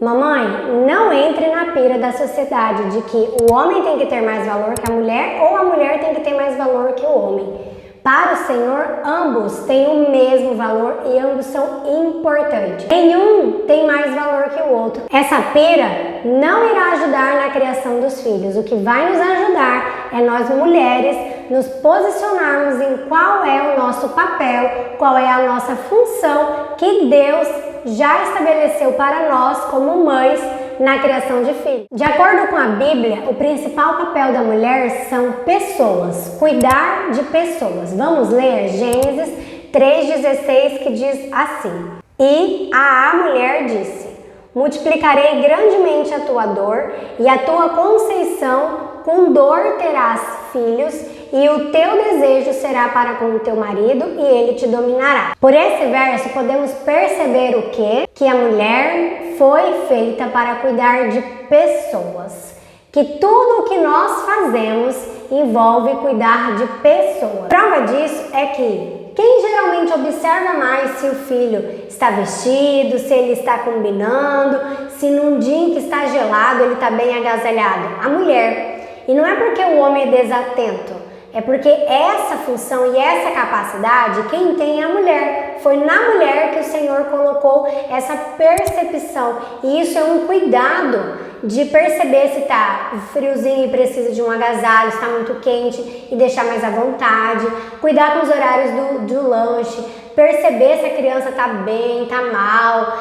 Mamãe, não entre na pira da sociedade de que o homem tem que ter mais valor que a mulher ou a mulher tem que ter mais valor que o homem. Para o Senhor, ambos têm o mesmo valor e ambos são importantes. Nenhum tem mais valor que o outro. Essa pira não irá ajudar na criação dos filhos. O que vai nos ajudar é nós mulheres nos posicionarmos em qual é o nosso papel, qual é a nossa função que Deus já estabeleceu para nós como mães na criação de filhos. De acordo com a Bíblia, o principal papel da mulher são pessoas, cuidar de pessoas. Vamos ler Gênesis 3,16, que diz assim: E a mulher disse: multiplicarei grandemente a tua dor e a tua conceição, com dor terás filhos, e o teu desejo será para com o teu marido, e ele te dominará. Por esse verso podemos perceber o quê? Que a mulher foi feita para cuidar de pessoas. Que tudo o que nós fazemos envolve cuidar de pessoas. Prova disso é que quem geralmente observa mais se o filho está vestido, se ele está combinando, se num dia em que está gelado ele está bem agasalhado? A mulher. E não é porque o homem é desatento, é porque essa função e essa capacidade, quem tem é a mulher. Foi na mulher que o Senhor colocou essa percepção. E isso é um cuidado de perceber se está friozinho e precisa de um agasalho, se está muito quente e deixar mais à vontade. Cuidar com os horários do lanche. Perceber se a criança está bem, está mal,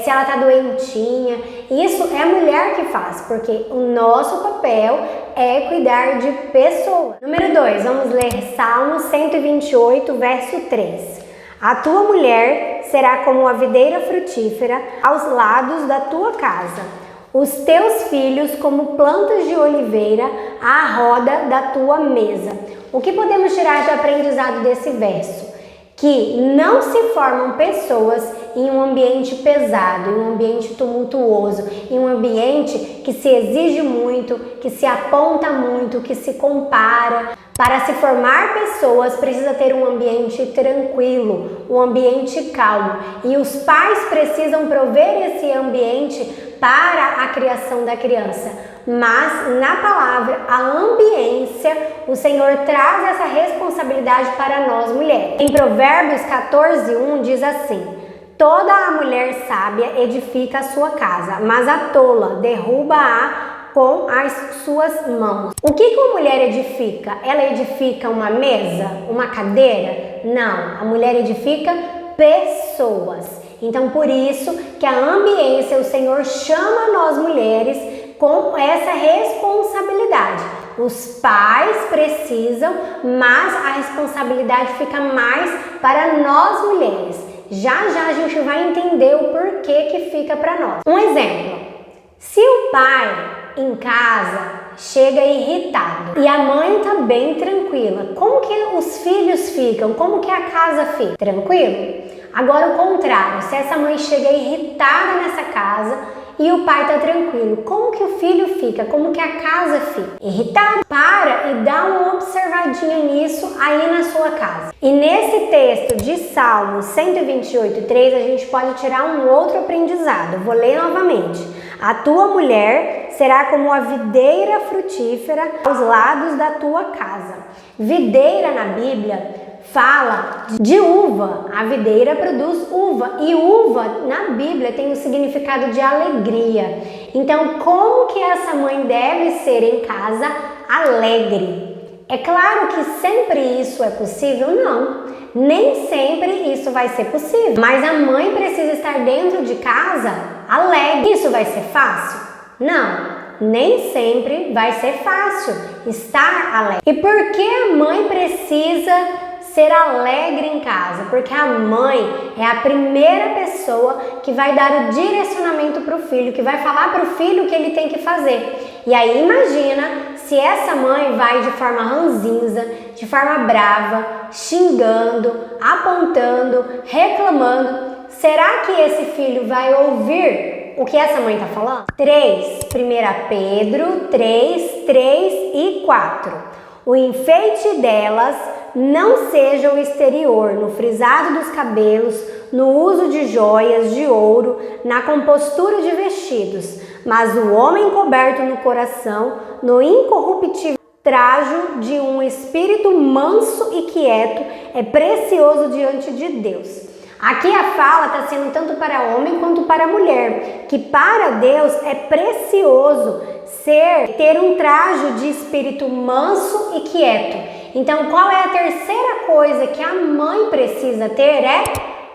se ela está doentinha. Isso é a mulher que faz, porque o nosso papel é cuidar de pessoas. Número 2, vamos ler Salmo 128, verso 3. A tua mulher será como a videira frutífera aos lados da tua casa, os teus filhos como plantas de oliveira à roda da tua mesa. O que podemos tirar de aprendizado desse verso? Que não se formam pessoas em um ambiente pesado, em um ambiente tumultuoso, em um ambiente que se exige muito, que se aponta muito, que se compara. Para se formar pessoas, precisa ter um ambiente tranquilo, um ambiente calmo. E os pais precisam prover esse ambiente para a criação da criança. Mas na palavra, a ambiência, o Senhor traz essa responsabilidade para nós mulheres. Em Provérbios 14:1 diz assim: toda a mulher sábia edifica a sua casa, mas a tola derruba-a com as suas mãos. O que uma mulher edifica? Ela edifica uma mesa? Uma cadeira? Não, a mulher edifica pessoas. Então por isso que a ambiência, o Senhor chama nós mulheres com essa responsabilidade. Os pais precisam, mas a responsabilidade fica mais para nós mulheres. Já já a gente vai entender o porquê que fica para nós. Um exemplo: se o pai em casa chega irritado e a mãe tá bem tranquila, como que os filhos ficam? Como que a casa fica? Tranquilo? Agora o contrário, se essa mãe chega irritada nessa casa e o pai tá tranquilo, como que o filho fica? Como que a casa fica? Irritado. Para e dá uma observadinha nisso aí na sua casa. E nesse texto de Salmo 128:3 a gente pode tirar um outro aprendizado. Vou ler novamente. A tua mulher será como a videira frutífera aos lados da tua casa. Videira na Bíblia fala de uva. A videira produz uva e uva na Bíblia tem o significado de alegria. Então, como que essa mãe deve ser em casa? Alegre. É claro que sempre isso é possível? Não. Nem sempre isso vai ser possível. Mas a mãe precisa estar dentro de casa alegre. Isso vai ser fácil? Não. Nem sempre vai ser fácil estar alegre. E por que a mãe precisa ser alegre em casa? Porque a mãe é a primeira pessoa que vai dar o direcionamento para o filho, que vai falar para o filho o que ele tem que fazer. E aí imagina se essa mãe vai de forma ranzinza, de forma brava, xingando, apontando, reclamando. Será que esse filho vai ouvir o que essa mãe está falando? 1 Pedro 3, 3 e 4. O enfeite delas não seja o exterior, no frisado dos cabelos, no uso de joias, de ouro, na compostura de vestidos, mas o homem coberto no coração, no incorruptível trajo de um espírito manso e quieto, é precioso diante de Deus. Aqui a fala está sendo tanto para homem quanto para mulher, que para Deus é precioso ter um trajo de espírito manso e quieto. Então, qual é a terceira coisa que a mãe precisa ter? É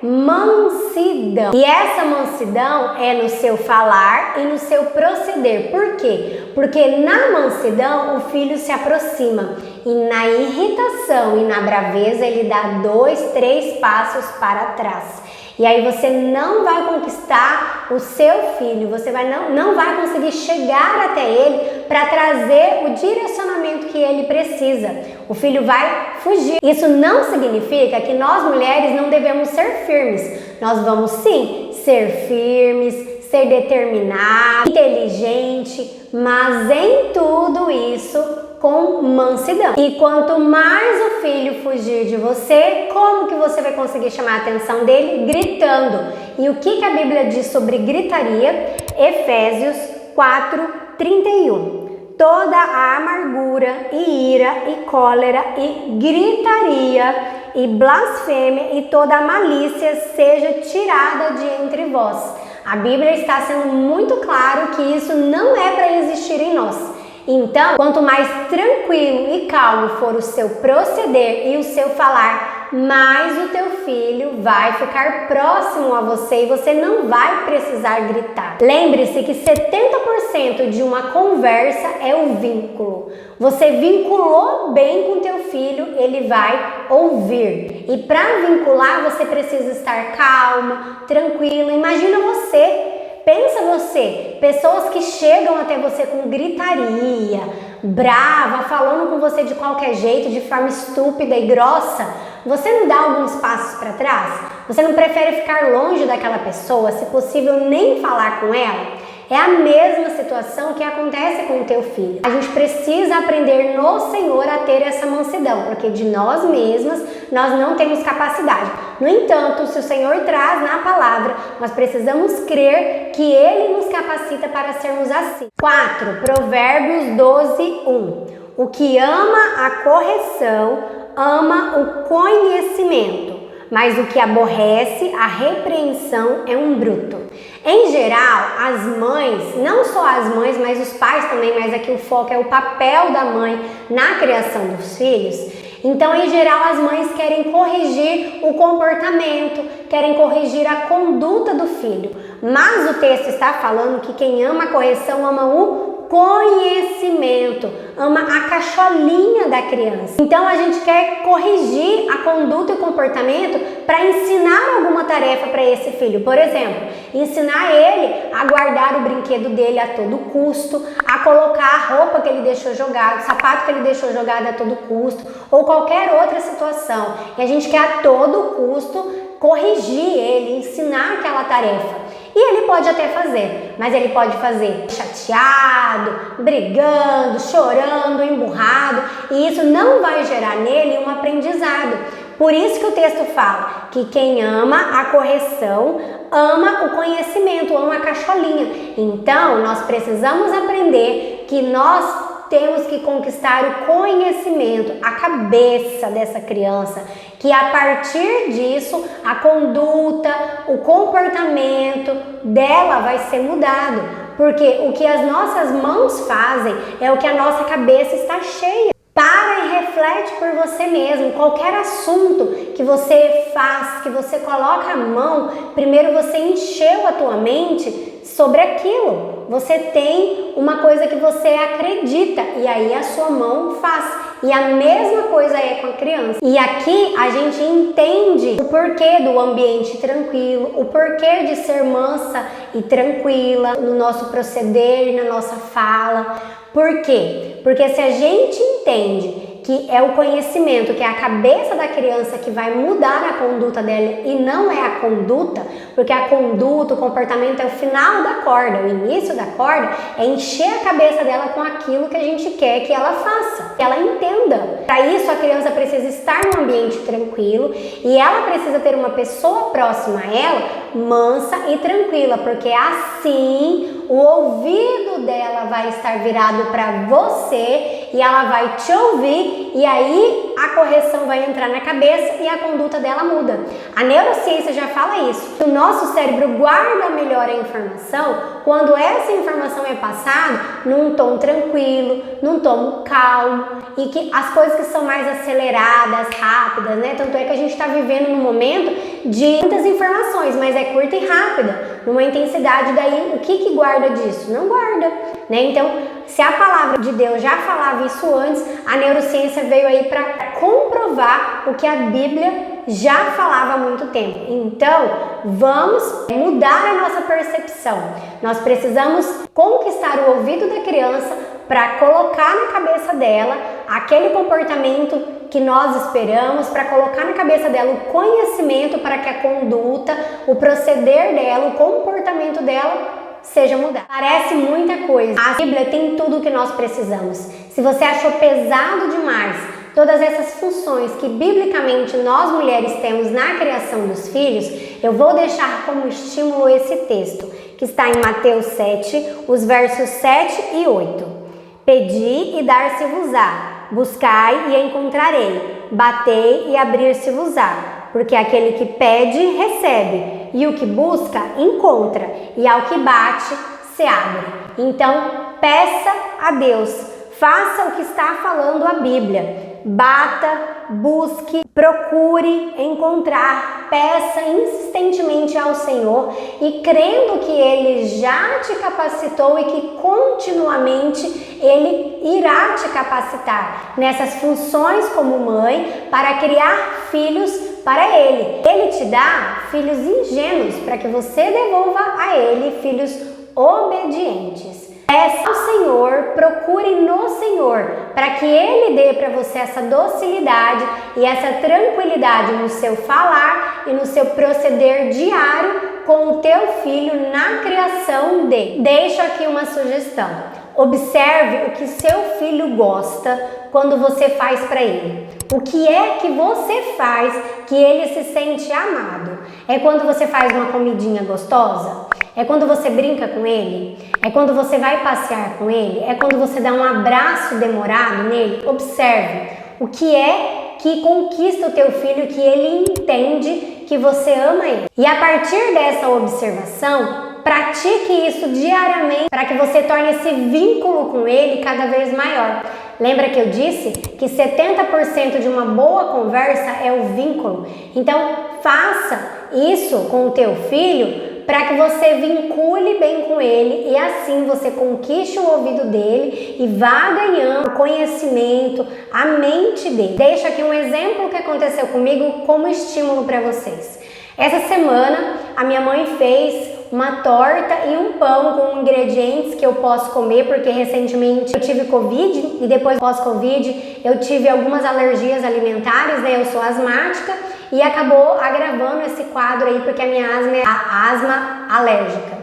mansidão. E essa mansidão é no seu falar e no seu proceder. Por quê? Porque na mansidão o filho se aproxima e na irritação e na braveza ele dá 2, 3 passos para trás. E aí você não vai conquistar o seu filho, você não vai conseguir chegar até ele para trazer o direcionamento que ele precisa. O filho vai fugir. Isso não significa que nós mulheres não devemos ser firmes. Nós vamos sim ser firmes, ser determinados, inteligente, mas em tudo isso com mansidão. E quanto mais o filho fugir de você, como que você vai conseguir chamar a atenção dele? Gritando. E o que a Bíblia diz sobre gritaria? Efésios 4:31. Toda a amargura e ira e cólera e gritaria e blasfêmia e toda a malícia seja tirada de entre vós. A Bíblia está sendo muito claro que isso não é para existir em nós. Então, quanto mais tranquilo e calmo for o seu proceder e o seu falar, mais o teu filho vai ficar próximo a você e você não vai precisar gritar. Lembre-se que 70% de uma conversa é o vínculo. Você vinculou bem com teu filho, ele vai ouvir. E para vincular, você precisa estar calma, tranquila. Imagina você. Pensa você, pessoas que chegam até você com gritaria, brava, falando com você de qualquer jeito, de forma estúpida e grossa, você não dá alguns passos para trás? Você não prefere ficar longe daquela pessoa, se possível nem falar com ela? É a mesma situação que acontece com o teu filho. A gente precisa aprender no Senhor a ter essa mansidão, porque de nós mesmas nós não temos capacidade. No entanto, se o Senhor traz na palavra, nós precisamos crer que Ele nos capacita para sermos assim. 4. Provérbios 12:1. O que ama a correção, ama o conhecimento, mas o que aborrece a repreensão é um bruto. Em geral, as mães, não só as mães, mas os pais também, mas aqui o foco é o papel da mãe na criação dos filhos. Então, em geral, as mães querem corrigir o comportamento, querem corrigir a conduta do filho. Mas o texto está falando que quem ama a correção ama o conhecimento, ama a cacholinha da criança. Então a gente quer corrigir a conduta e o comportamento para ensinar alguma tarefa para esse filho. Por exemplo, ensinar ele a guardar o brinquedo dele a todo custo, a colocar a roupa que ele deixou jogado, o sapato que ele deixou jogado a todo custo, ou qualquer outra situação. E a gente quer a todo custo corrigir ele, ensinar aquela tarefa. E ele pode até fazer, mas ele pode fazer chateado, brigando, chorando, emburrado, e isso não vai gerar nele um aprendizado. Por isso que o texto fala que quem ama a correção, ama o conhecimento, ama a cacholinha. Então, nós precisamos aprender que nós temos que conquistar o conhecimento, a cabeça dessa criança, que a partir disso a conduta, o comportamento dela vai ser mudado, porque o que as nossas mãos fazem é o que a nossa cabeça está cheia. Para e reflete por você mesmo. Qualquer assunto que você faz, que você coloca a mão, primeiro você encheu a tua mente sobre aquilo. Você tem uma coisa que você acredita e aí a sua mão faz. E a mesma coisa é com a criança. E aqui a gente entende o porquê do ambiente tranquilo, o porquê de ser mansa e tranquila no nosso proceder e na nossa fala. Por quê? Porque se a gente entende que é o conhecimento, que é a cabeça da criança que vai mudar a conduta dela e não é a conduta, porque a conduta, o comportamento é o final da corda, o início da corda é encher a cabeça dela com aquilo que a gente quer que ela faça, que ela entenda. Para isso a criança precisa estar num ambiente tranquilo e ela precisa ter uma pessoa próxima a ela, mansa e tranquila, porque assim o ouvido dela vai estar virado para você e ela vai te ouvir e aí a correção vai entrar na cabeça e a conduta dela muda. A neurociência já fala isso. O nosso cérebro guarda melhor a informação quando essa informação é passada num tom tranquilo, num tom calmo e que as coisas que são mais aceleradas, rápidas, né? Tanto é que a gente está vivendo num momento de muitas informações, mas é curta e rápida, numa intensidade. Daí o que guarda disso? Não guarda, né? Então, se a palavra de Deus já falava isso antes, a neurociência veio aí para comprovar o que a Bíblia já falava há muito tempo. Então, vamos mudar a nossa percepção. Nós precisamos conquistar o ouvido da criança para colocar na cabeça dela aquele comportamento que nós esperamos, para colocar na cabeça dela o conhecimento para que a conduta, o proceder dela, o comportamento dela seja mudado. Parece muita coisa. A Bíblia tem tudo o que nós precisamos. Se você achou pesado demais todas essas funções que biblicamente nós mulheres temos na criação dos filhos, eu vou deixar como estímulo esse texto, que está em Mateus 7, os versos 7 e 8. Pedi e dar-se-vos-á, buscai e encontrarei, batei e abrir-se-vos-á, porque aquele que pede, recebe, e o que busca, encontra, e ao que bate, se abre. Então, peça a Deus, faça o que está falando a Bíblia. Bata, busque, procure encontrar, peça insistentemente ao Senhor e crendo que Ele já te capacitou e que continuamente Ele irá te capacitar nessas funções como mãe para criar filhos para Ele. Ele te dá filhos ingênuos para que você devolva a Ele filhos obedientes. Peça ao Senhor, procure no Senhor, para que Ele dê para você essa docilidade e essa tranquilidade no seu falar e no seu proceder diário com o teu filho na criação dele. Deixo aqui uma sugestão. Observe o que seu filho gosta quando você faz para ele. O que é que você faz que ele se sente amado? É quando você faz uma comidinha gostosa? É quando você brinca com ele? É quando você vai passear com ele? É quando você dá um abraço demorado nele? Observe o que é que conquista o teu filho, que ele entende que você ama ele. E a partir dessa observação, pratique isso diariamente para que você torne esse vínculo com ele cada vez maior. Lembra que eu disse que 70% de uma boa conversa é o vínculo? Então, faça isso com o teu filho para que você vincule bem com ele e assim você conquiste o ouvido dele e vá ganhando o conhecimento, a mente dele. Deixo aqui um exemplo que aconteceu comigo como estímulo para vocês. Essa semana a minha mãe fez uma torta e um pão com ingredientes que eu posso comer, porque recentemente eu tive Covid e depois pós-Covid eu tive algumas alergias alimentares, né? Eu sou asmática e acabou agravando esse quadro aí, porque a minha asma é a asma alérgica.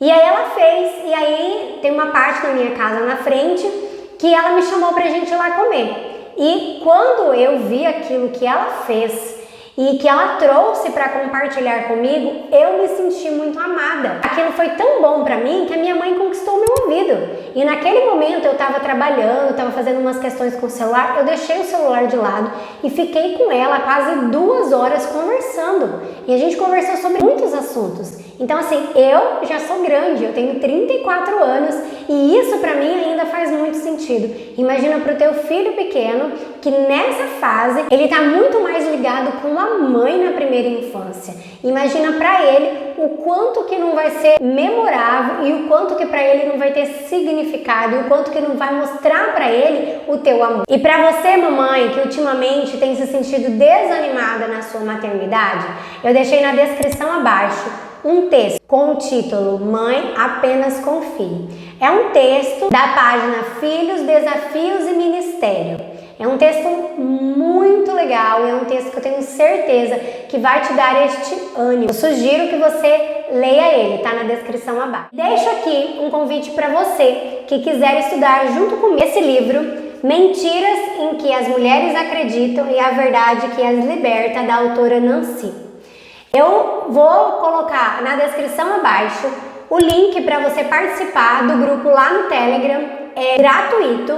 E aí ela fez, e aí tem uma parte da minha casa na frente que ela me chamou pra gente ir lá comer. E quando eu vi aquilo que ela fez e que ela trouxe para compartilhar comigo, eu me senti muito amada. Aquilo foi tão bom para mim que a minha mãe conquistou o meu ouvido. E naquele momento eu estava trabalhando, estava fazendo umas questões com o celular, eu deixei o celular de lado e fiquei com ela quase 2 horas conversando. E a gente conversou sobre muitos assuntos. Então assim, eu já sou grande, eu tenho 34 anos e isso para mim ainda faz muito sentido. Imagina para o teu filho pequeno que nessa fase ele está muito mais ligado com a mãe na primeira infância. Imagina para ele o quanto que não vai ser memorável e o quanto que para ele não vai ter significado e o quanto que não vai mostrar para ele o teu amor. E para você, mamãe, que ultimamente tem se sentido desanimada na sua maternidade, eu deixei na descrição abaixo um texto com o título Mãe, apenas confie. É um texto da página Filhos, Desafios e Ministério. É um texto muito legal e é um texto que eu tenho certeza que vai te dar este ânimo. Eu sugiro que você leia ele, tá na descrição abaixo. Deixo aqui um convite para você que quiser estudar junto comigo esse livro, Mentiras em que as Mulheres Acreditam e a Verdade que as Liberta, da autora Nancy. Eu vou colocar na descrição abaixo o link para você participar do grupo lá no Telegram, é gratuito,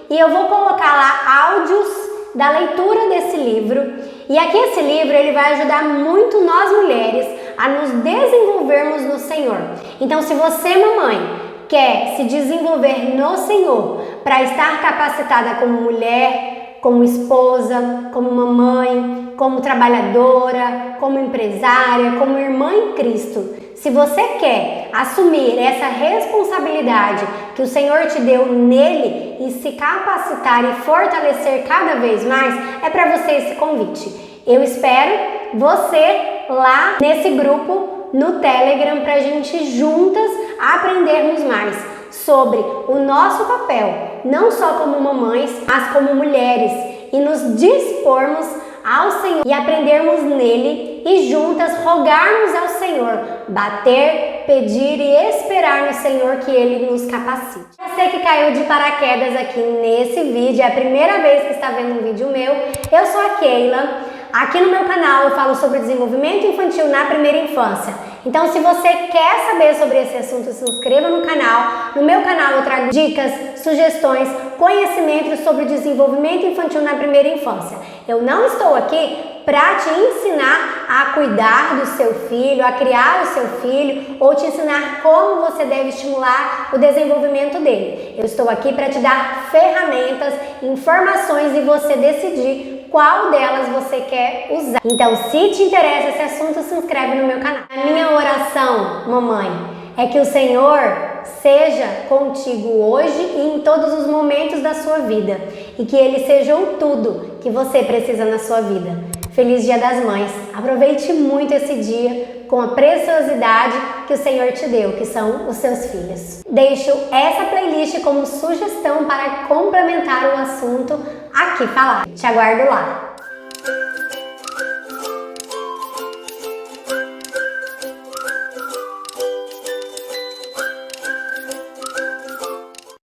e eu vou colocar lá áudios da leitura desse livro. E aqui esse livro ele vai ajudar muito nós mulheres a nos desenvolvermos no Senhor. Então, se você, mamãe, quer se desenvolver no Senhor para estar capacitada como mulher, como esposa, como mamãe, como trabalhadora, como empresária, como irmã em Cristo, se você quer assumir essa responsabilidade que o Senhor te deu nele e se capacitar e fortalecer cada vez mais, é para você esse convite. Eu espero você lá nesse grupo no Telegram para a gente juntas aprendermos mais sobre o nosso papel, não só como mamães, mas como mulheres, e nos dispormos ao Senhor e aprendermos nele e juntas rogarmos ao Senhor, bater, pedir e esperar no Senhor que Ele nos capacite. Você que caiu de paraquedas aqui nesse vídeo, é a primeira vez que está vendo um vídeo meu, eu sou a Keila. Aqui no meu canal eu falo sobre desenvolvimento infantil na primeira infância. Então, se você quer saber sobre esse assunto, se inscreva no canal. No meu canal eu trago dicas, sugestões, conhecimentos sobre desenvolvimento infantil na primeira infância. Eu não estou aqui para te ensinar a cuidar do seu filho, a criar o seu filho ou te ensinar como você deve estimular o desenvolvimento dele. Eu estou aqui para te dar ferramentas, informações e você decidir qual delas você quer usar. Então, se te interessa esse assunto, se inscreve no meu canal. A minha oração, mamãe, é que o Senhor seja contigo hoje e em todos os momentos da sua vida e que Ele seja o tudo que você precisa na sua vida. Feliz Dia das Mães! Aproveite muito esse dia com a preciosidade que o Senhor te deu, que são os seus filhos. Deixo essa playlist como sugestão para complementar o assunto aqui falado. Te aguardo lá!